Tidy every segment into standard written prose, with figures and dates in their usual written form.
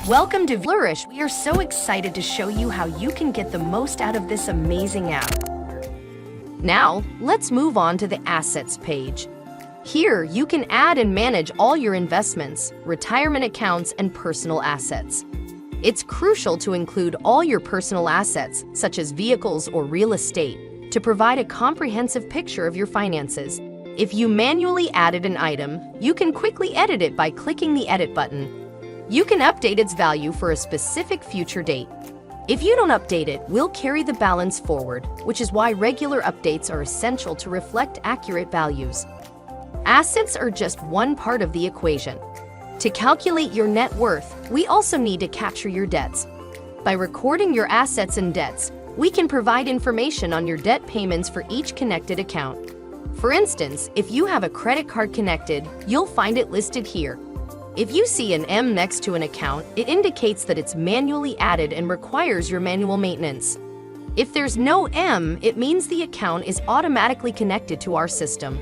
Welcome to Vlorish. We are so excited to show you how you can get the most out of this amazing app. Now, let's move on to the Assets page. Here, you can add and manage all your investments, retirement accounts, and personal assets. It's crucial to include all your personal assets, such as vehicles or real estate, to provide a comprehensive picture of your finances. If you manually added an item, you can quickly edit it by clicking the Edit button. You can update its value for a specific future date. If you don't update it, we'll carry the balance forward, which is why regular updates are essential to reflect accurate values. Assets are just one part of the equation. To calculate your net worth, we also need to capture your debts. By recording your assets and debts, we can provide information on your debt payments for each connected account. For instance, if you have a credit card connected, you'll find it listed here. If you see an M next to an account, it indicates that it's manually added and requires your manual maintenance. If there's no M, it means the account is automatically connected to our system.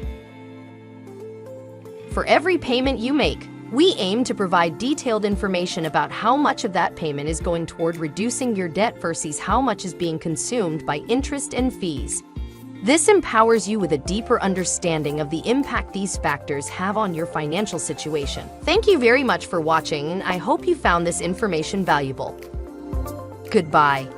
For every payment you make, we aim to provide detailed information about how much of that payment is going toward reducing your debt versus how much is being consumed by interest and fees. This empowers you with a deeper understanding of the impact these factors have on your financial situation. Thank you very much for watching, and I hope you found this information valuable. Goodbye.